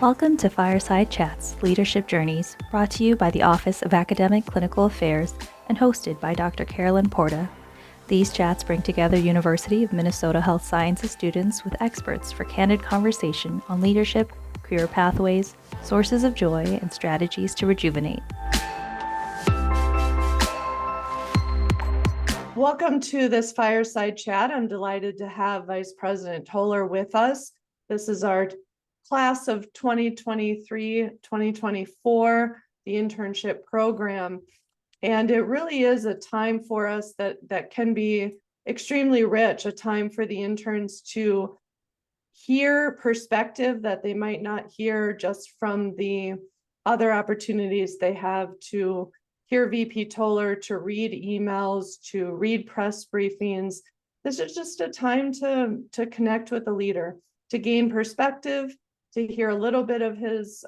Welcome to Fireside Chats, Leadership Journeys, brought to you by the Office of Academic Clinical Affairs and hosted by Dr. Carolyn Porta. These chats bring together University of Minnesota Health Sciences students with experts for candid conversation on leadership, career pathways, sources of joy, and strategies to rejuvenate. Welcome to this Fireside Chat. I'm delighted to have Vice President Tolar with us. This is our class of 2023-2024, the internship program. And it really is a time for us that can be extremely rich, a time for the interns to hear perspective that they might not hear just from the other opportunities they have to hear VP Tolar, to read emails, to read press briefings. This is just a time to connect with the leader, to gain perspective, to hear a little bit of his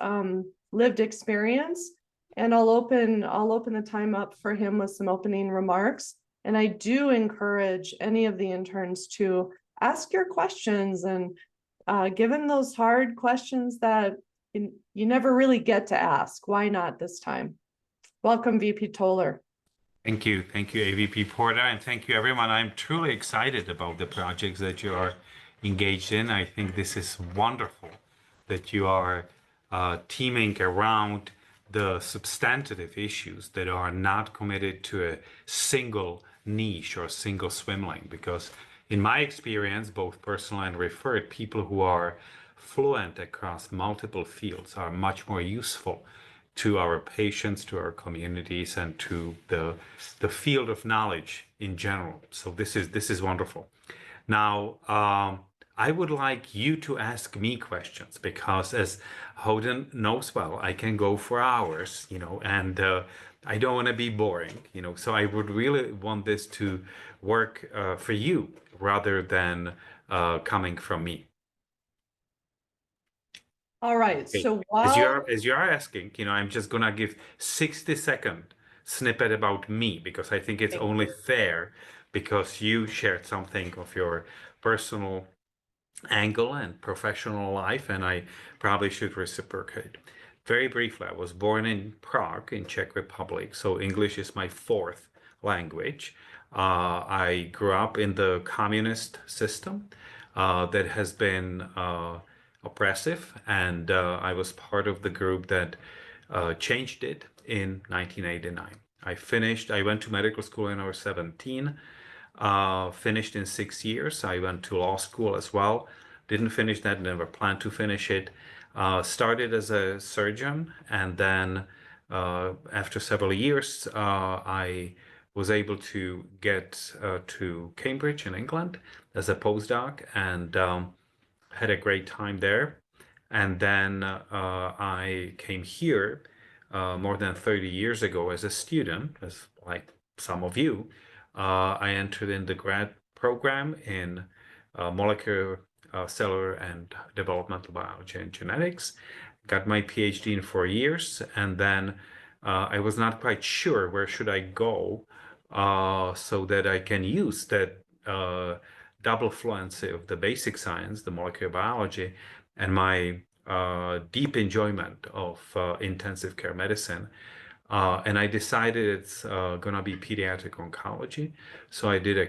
lived experience. And I'll open the time up for him with some opening remarks. And I do encourage any of the interns to ask your questions, and given those hard questions that you never really get to ask, why not this time? Welcome, VP Tolar. Thank you, AVP Porta, and thank you, everyone. I'm truly excited about the projects that you are engaged in. I think this is wonderful that you are teaming around the substantive issues that are not committed to a single niche or single swim lane, because in my experience, both personal and referred, people who are fluent across multiple fields are much more useful to our patients, to our communities, and to the field of knowledge in general. So this is wonderful. Now, I would like you to ask me questions, because as Houghton knows well, I can go for hours, and I don't want to be boring, so I would really want this to work for you rather than coming from me. All right. Okay. So as you are asking, I'm just gonna give 60-second snippet about me, because I think it's only fair, because you shared something of your personal angle and professional life, and I probably should reciprocate. Very briefly, I was born in Prague in Czech Republic, so English is my fourth language. I grew up in the communist system that has been oppressive, and I was part of the group that changed it in 1989. I went to medical school when I was 17, finished in 6 years. I went to law school as well. Didn't finish that, never planned to finish it. Started as a surgeon, and then after several years, I was able to get to Cambridge in England as a postdoc, and had a great time there. And then I came here more than 30 years ago as a student, as like some of you. I entered in the grad program in molecular, cellular, and developmental biology and genetics. Got my PhD in 4 years, and then I was not quite sure where should I go so that I can use that double fluency of the basic science, the molecular biology, and my deep enjoyment of intensive care medicine. And I decided it's going to be pediatric oncology. So I did a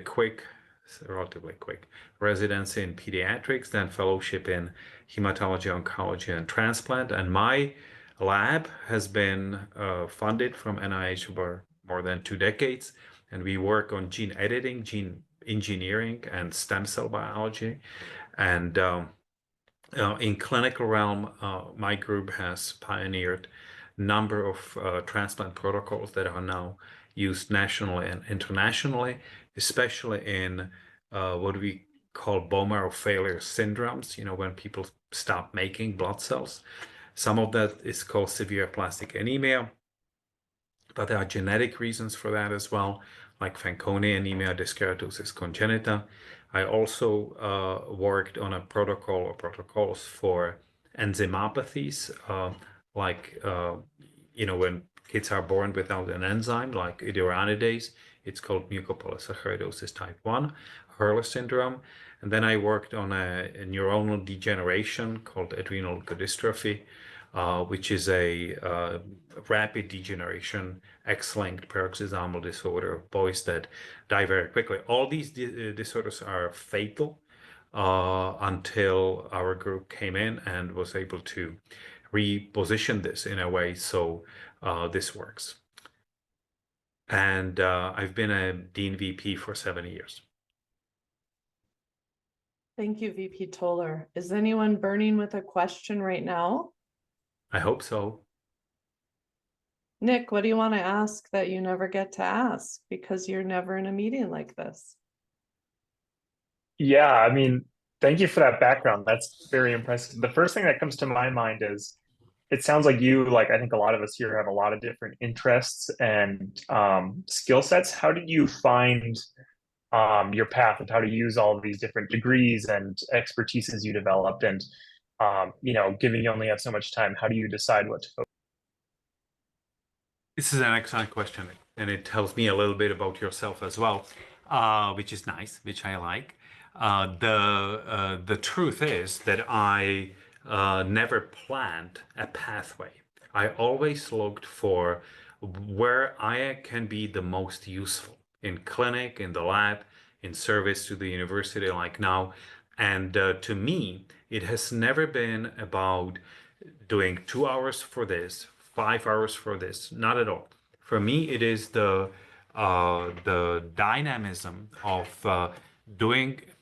relatively quick residency in pediatrics, then fellowship in hematology, oncology, and transplant. And my lab has been funded from NIH for more than 2 decades. And we work on gene editing, gene engineering, and stem cell biology. And in clinical realm, my group has pioneered a number of transplant protocols that are now used nationally and internationally, especially in what we call bone marrow failure syndromes, when people stop making blood cells. Some of that is called severe aplastic anemia, but there are genetic reasons for that as well, like Fanconi anemia, dyskeratosis congenita. I also worked on a protocol or protocols for enzymopathies, when kids are born without an enzyme, like iduronidase It's called mucopolysaccharidosis type 1, Hurler syndrome. And then I worked on a neuronal degeneration called adrenal leukodystrophy, which is a rapid degeneration, X-linked paroxysmal disorder of boys that die very quickly. All these disorders are fatal until our group came in and was able to reposition this in a way so this works. And I've been a Dean VP for 7 years. Thank you, VP Tolar. Is anyone burning with a question right now? I hope so. Nick, what do you want to ask that you never get to ask because you're never in a meeting like this? Yeah, I mean, thank you for that background. That's very impressive. The first thing that comes to my mind is it sounds like you, like I think a lot of us here have a lot of different interests and skill sets. How did you find your path and how to use all of these different degrees and expertises you developed? And given you only have so much time, how do you decide what to focus? This is an excellent question, and it tells me a little bit about yourself as well, which is nice, which I like. The truth is that I never planned a pathway. I always looked for where I can be the most useful in clinic, in the lab, in service to the university like now. And to me, it has never been about doing 2 hours for this, 5 hours for this, not at all. For me, it is the dynamism of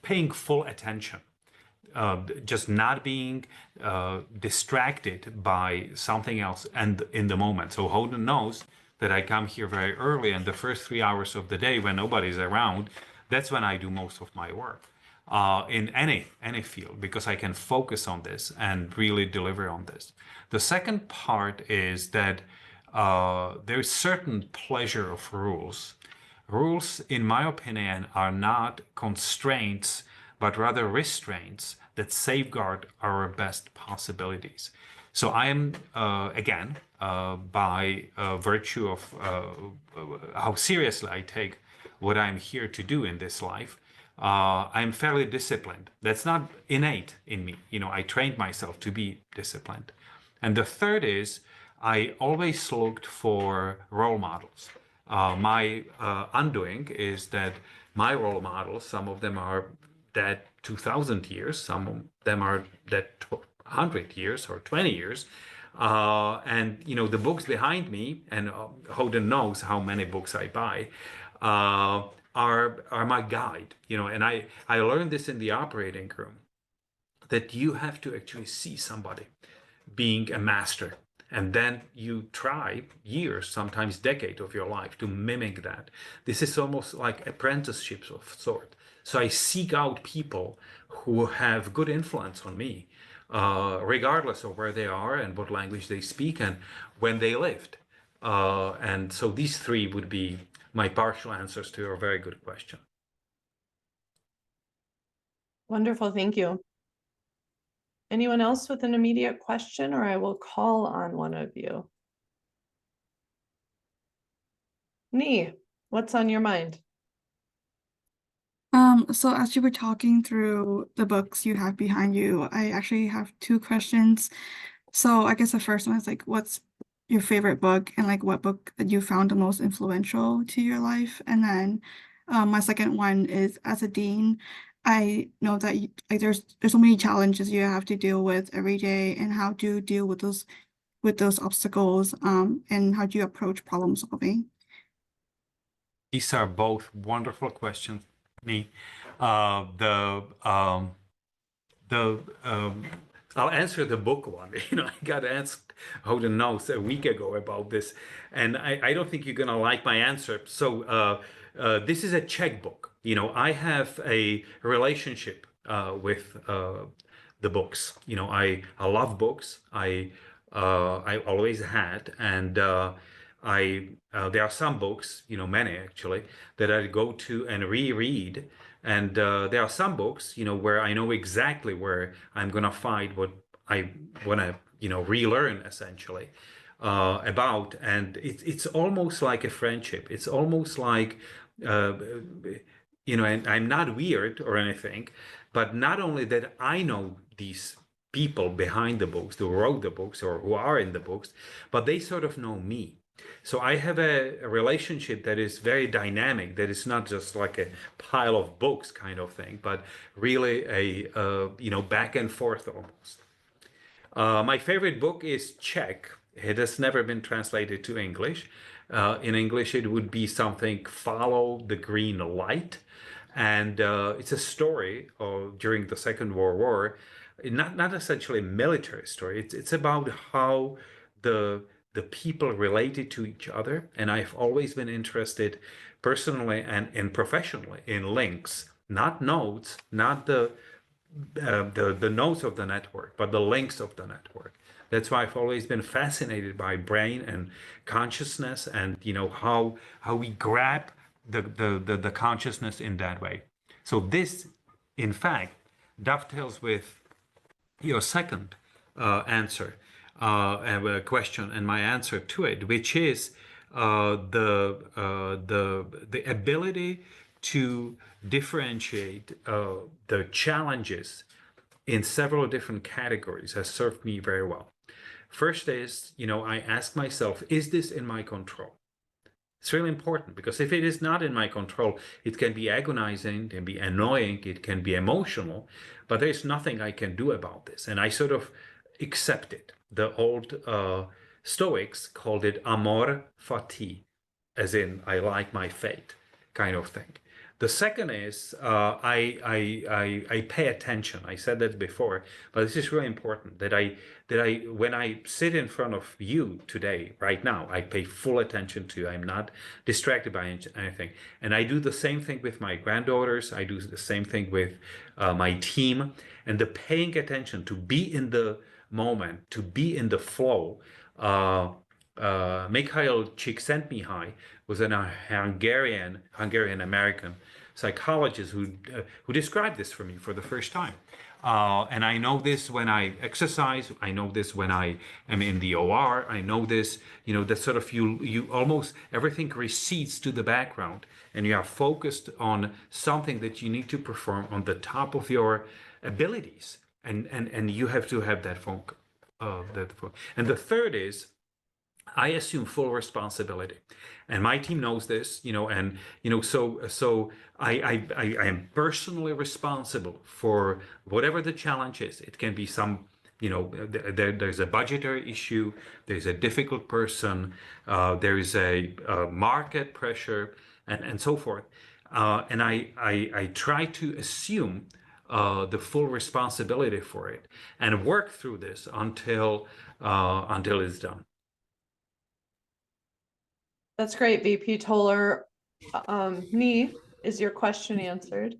paying full attention, just not being distracted by something else and in the moment. So Holden knows that I come here very early, and the first 3 hours of the day when nobody's around, that's when I do most of my work in any field, because I can focus on this and really deliver on this. The second part is that there's certain pleasure of rules. Rules, in my opinion, are not constraints, but rather restraints that safeguard our best possibilities. So I am, again, by virtue of how seriously I take what I'm here to do in this life, I'm fairly disciplined. That's not innate in me. I trained myself to be disciplined. And the third is I always looked for role models. My undoing is that my role models, some of them are dead 2,000 years, some of them are dead 100 years or 20 years. And the books behind me, and Holden knows how many books I buy, are my guide. And I learned this in the operating room, that you have to actually see somebody being a master. And then you try years, sometimes decades of your life to mimic that. This is almost like apprenticeships of sort. So I seek out people who have good influence on me, regardless of where they are and what language they speak and when they lived. And so these three would be my partial answers to your very good question. Wonderful, thank you. Anyone else with an immediate question, or I will call on one of you? Nee, what's on your mind? So as you were talking through the books you have behind you, I actually have 2 questions. So I guess the first one is like, what's your favorite book, and like what book that you found the most influential to your life? And then my second one is, as a dean, I know that there's so many challenges you have to deal with every day, and how do you deal with those obstacles, and how do you approach problem solving? These are both wonderful questions. I'll answer the book one. I got asked, Holden knows, a week ago about this, and I don't think you're gonna like my answer. So this is a checkbook. I have a relationship with the books. I love books. I always had, and there are some books, many actually, that I go to and reread. And there are some books, where I know exactly where I'm gonna find what I wanna, relearn essentially about. And it's almost like a friendship. It's almost like uh, and I'm not weird or anything, but not only that I know these people behind the books who wrote the books or who are in the books, but they sort of know me. So I have a relationship that is very dynamic, that is not just like a pile of books kind of thing, but really a back and forth almost. My favorite book is Czech. It has never been translated to English. In English, it would be something Follow the Green Light. And it's a story during the Second World War, not essentially a military story. It's about how the people related to each other. And I've always been interested personally and professionally in links, not nodes, not the nodes of the network, but the links of the network. That's why I've always been fascinated by brain and consciousness, and how we grab the consciousness in that way. So this, in fact, dovetails with your second answer and question, and my answer to it, which is the ability to differentiate the challenges in several different categories has served me very well. First is, I ask myself, is this in my control? It's really important, because if it is not in my control, it can be agonizing, it can be annoying, it can be emotional, but there's nothing I can do about this. And I sort of accept it. The old Stoics called it amor fati, as in I like my fate kind of thing. The second is I pay attention. I said that before, but this is really important, that I when I sit in front of you today, right now, I pay full attention to you. I'm not distracted by anything. And I do the same thing with my granddaughters. I do the same thing with my team. And the paying attention, to be in the moment, to be in the flow. Mikhail Csikszentmihalyi was a Hungarian American psychologist who described this for me for the first time. And I know this when I exercise. I know this when I am in the OR. I know this, that sort of you almost everything recedes to the background, and you are focused on something that you need to perform on the top of your abilities, and you have to have that focus. And the third is, I assume full responsibility, and my team knows this, so I am personally responsible for whatever the challenge is. It can be some, there's a budgetary issue, there's a difficult person, there is a market pressure, and so forth. And I try to assume the full responsibility for it and work through this until it's done. That's great, VP Tolar. Nee, is your question answered?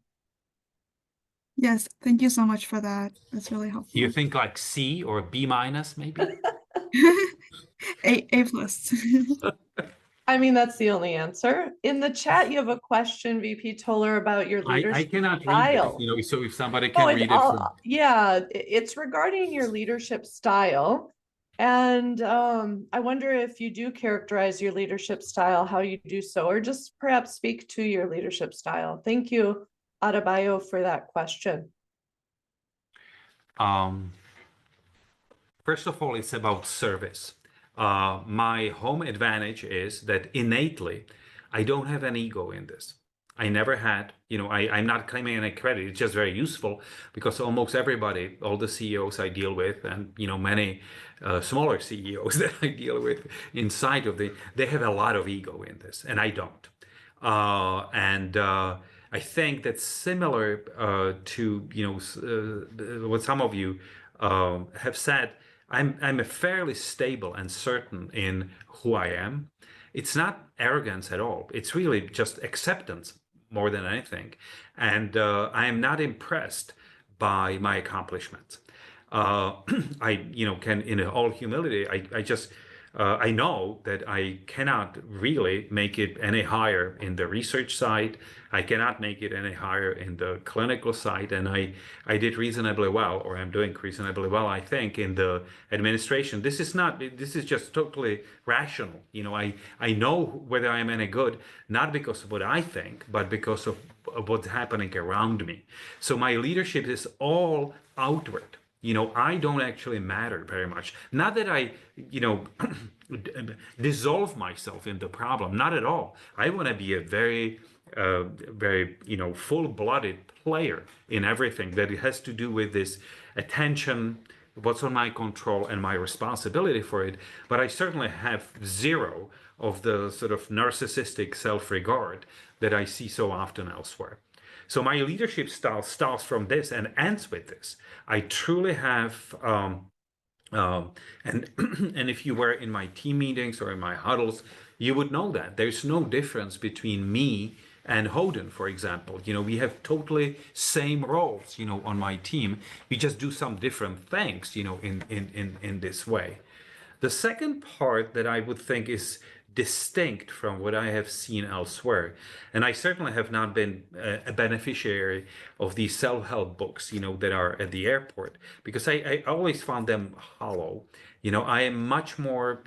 Yes, thank you so much for that. That's really helpful. You think like C or B minus, maybe? A plus. I mean, that's the only answer. In the chat, you have a question, VP Tolar, about your I leadership cannot style. read this, so if somebody can read it. It's regarding your leadership style. And I wonder if you do characterize your leadership style, how you do so, or just perhaps speak to your leadership style. Thank you, Adebayo, for that question. First of all, it's about service. My home advantage is that innately, I don't have an ego in this. I never had, I'm not claiming any credit. It's just very useful, because almost everybody, all the CEOs I deal with, and many smaller CEOs that I deal with inside of they have a lot of ego in this, and I don't. And I think that's similar to what some of you have said. I'm a fairly stable and certain in who I am. It's not arrogance at all. It's really just acceptance more than anything. And I am not impressed by my accomplishments. I can, in all humility, I know that I cannot really make it any higher in the research side. I cannot make it any higher in the clinical side, and I did reasonably well, or I'm doing reasonably well, I think, in the administration. This is just totally rational. I know whether I'm any good, not because of what I think, but because of what's happening around me. So my leadership is all outward. I don't actually matter very much. Not that I, dissolve myself in the problem. Not at all. I want to be a very, full-blooded player in everything that it has to do with this attention, what's on my control, and my responsibility for it. But I certainly have zero of the sort of narcissistic self-regard that I see so often elsewhere. So my leadership style starts from this and ends with this. I truly have, and if you were in my team meetings or in my huddles, you would know that there's no difference between me and Hoden, for example. We have totally same roles, on my team. We just do some different things, in this way. The second part that I would think is distinct from what I have seen elsewhere, and I certainly have not been a beneficiary of these self-help books, that are at the airport, because I always found them hollow. I am much more,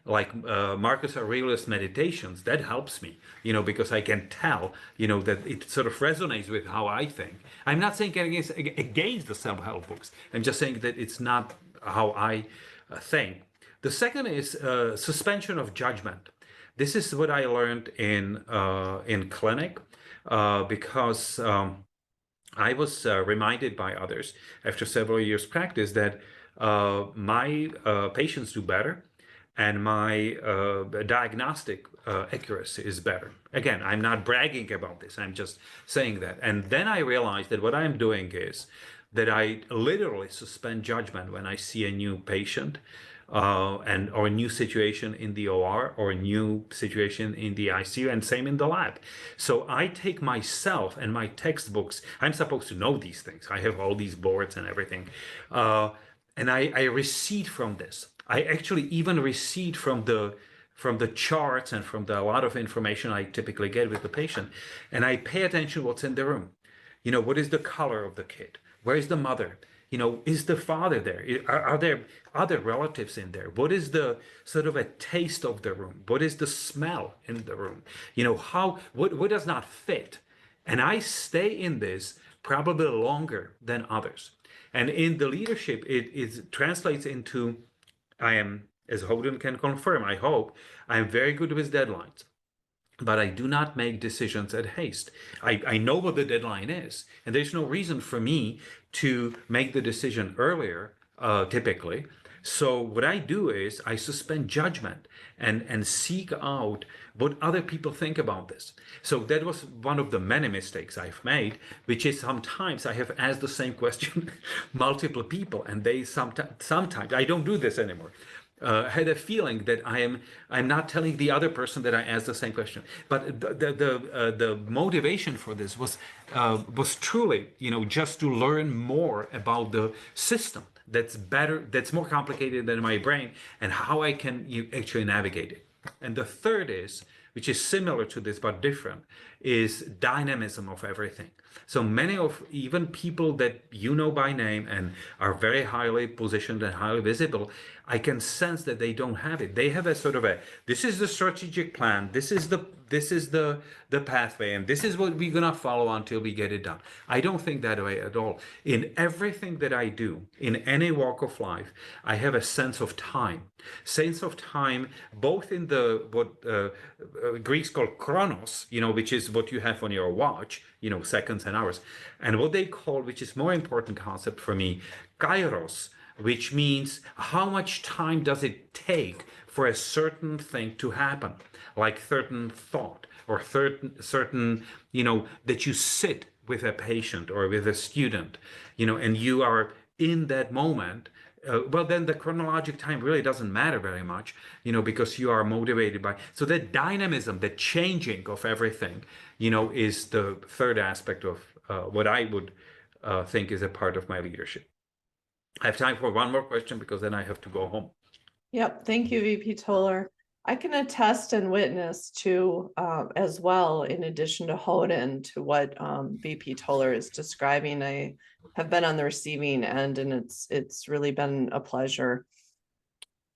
like Marcus Aurelius' Meditations. That helps me, because I can tell, that it sort of resonates with how I think. I'm not saying against the self-help books. I'm just saying that it's not how I think. The second is suspension of judgment. This is what I learned in clinic because I was reminded by others after several years practice that my patients do better and my diagnostic accuracy is better. Again, I'm not bragging about this. I'm just saying that. And then I realized that what I'm doing is that I literally suspend judgment when I see a new patient or a new situation in the OR or a new situation in the ICU, and same in the lab. So I take myself and my textbooks. I'm supposed to know these things. I have all these boards and everything. And I recede from this. I actually even recede from the charts and from a lot of information I typically get with the patient. And I pay attention to what's in the room. What is the color of the kid? Where is the mother? Is the father there? Are there other relatives in there? What is the sort of a taste of the room? What is the smell in the room? What does not fit? And I stay in this probably longer than others. And in the leadership, it translates into, I am, as Hoden can confirm, I hope, I am very good with deadlines. But I do not make decisions at haste. I know what the deadline is, and there's no reason for me to make the decision earlier, typically. So what I do is I suspend judgment and seek out what other people think about this. So that was one of the many mistakes I've made, which is sometimes I have asked the same question multiple people, and they sometimes I don't do this anymore. Had a feeling that I'm not telling the other person that I asked the same question. But the motivation for this was truly, just to learn more about the system that's better, that's more complicated than my brain, and how I can actually navigate it. And the third is, which is similar to this but different, is dynamism of everything. So many of even people that you know by name and are very highly positioned and highly visible, I can sense that they don't have it. They have a sort of this is the strategic plan, this is the pathway, and this is what we're gonna follow until we get it done. I don't think that way at all. In everything that I do, in any walk of life, I have a sense of time. Sense of time, both in the what Greeks call chronos, which is what you have on your watch, seconds and hours, and what they call, which is more important concept for me, kairos, which means how much time does it take for a certain thing to happen, like certain thought or certain, that you sit with a patient or with a student, and you are in that moment. Well, then the chronologic time really doesn't matter very much, because you are motivated by. So that dynamism, the changing of everything, is the third aspect of what I would think is a part of my leadership. I have time for one more question because then I have to go home. Yep. Thank you, VP Tolar. I can attest and witness to as well, in addition to Hoden, to what VP Tolar is describing. I have been on the receiving end, and it's really been a pleasure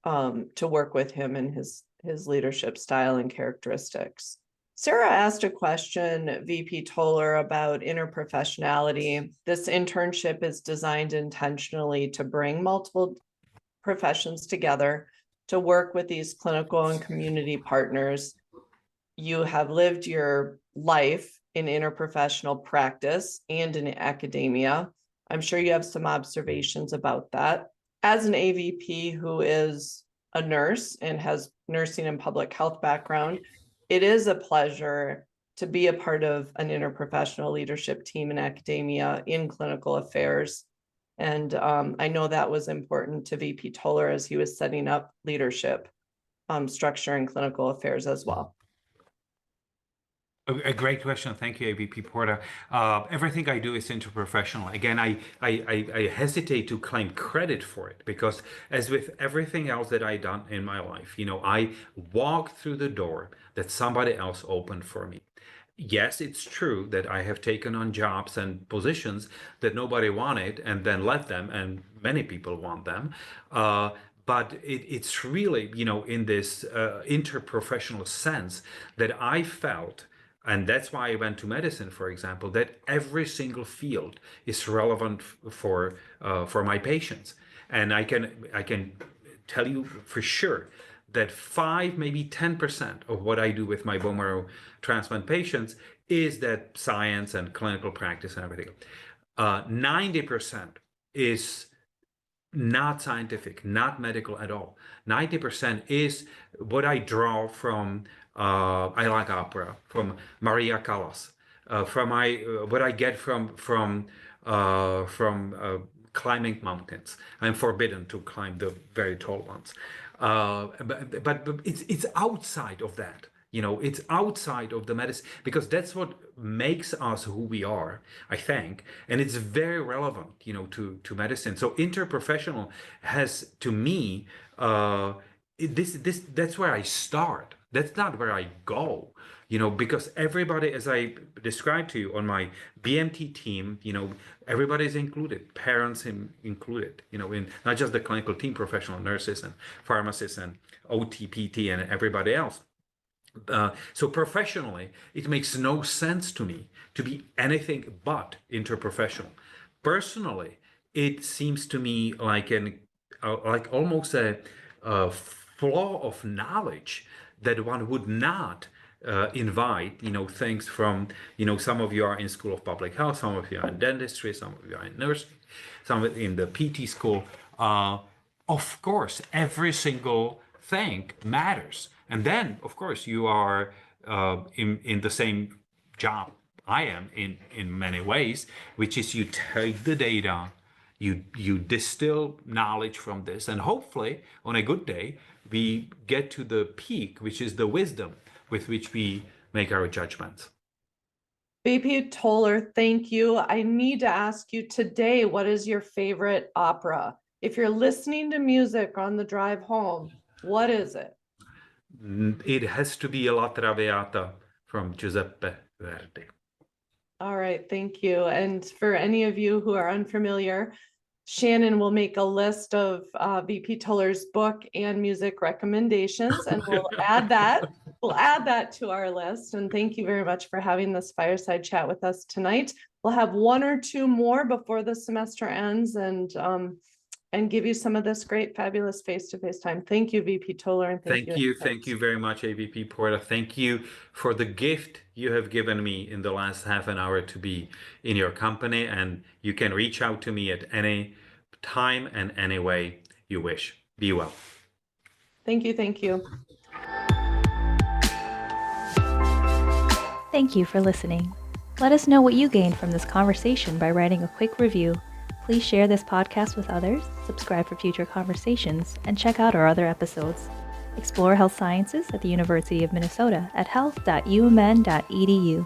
to work with him and his leadership style and characteristics. Sarah asked a question, VP Tolar, about interprofessionality. This internship is designed intentionally to bring multiple professions together to work with these clinical and community partners. You have lived your life in interprofessional practice and in academia. I'm sure you have some observations about that. As an AVP who is a nurse and has nursing and public health background, it is a pleasure to be a part of an interprofessional leadership team in academia in clinical affairs. And I know that was important to VP Tolar as he was setting up leadership structure in clinical affairs as well. A great question. Thank you, AVP Porta. Everything I do is interprofessional. Again, I hesitate to claim credit for it because, as with everything else that I've done in my life, I walked through the door that somebody else opened for me. Yes, it's true that I have taken on jobs and positions that nobody wanted and then left them, and many people want them. But it's really, in this interprofessional sense that I felt, and that's why I went to medicine, for example, that every single field is relevant for my patients. And I can tell you for sure that 5, maybe 10% of what I do with my bone marrow transplant patients is that science and clinical practice and everything. 90% is not scientific, not medical at all. 90% is what I draw from I like opera, from Maria Callas, from what I get from climbing mountains. I'm forbidden to climb the very tall ones. But it's outside of that. It's outside of the medicine, because that's what makes us who we are, I think, and it's very relevant, to medicine. So interprofessional has, to me, that's where I start. That's not where I go, because everybody, as I described to you on my BMT team, everybody is included, parents included, in not just the clinical team, professional nurses and pharmacists and OTPT and everybody else. So professionally, it makes no sense to me to be anything but interprofessional. Personally, it seems to me like like almost a flaw of knowledge that one would not invite, things from, some of you are in School of Public Health, some of you are in dentistry, some of you are in nursing, some of in the PT school. Of course, every single thing matters. And then, of course, you are in the same job I am in many ways, which is you take the data, you distill knowledge from this, and hopefully, on a good day, we get to the peak, which is the wisdom with which we make our judgments. VP Tolar, thank you. I need to ask you today, what is your favorite opera? If you're listening to music on the drive home, what is it? It has to be La Traviata from Giuseppe Verdi. All right, thank you. And for any of you who are unfamiliar, Shannon will make a list of VP Tolar's book and music recommendations, and we'll add that. We'll add that to our list. And thank you very much for having this fireside chat with us tonight. We'll have 1 or 2 more before the semester ends, and give you some of this great, fabulous face-to-face time. Thank you, VP Tolar, and thank you very much, AVP Porta. Thank you for the gift you have given me in the last half an hour to be in your company, and you can reach out to me at any time and any way you wish. Be well. Thank you. Thank you. Thank you for listening. Let us know what you gained from this conversation by writing a quick review. Please share this podcast with others, subscribe for future conversations, and check out our other episodes. Explore health sciences at the University of Minnesota at health.umn.edu.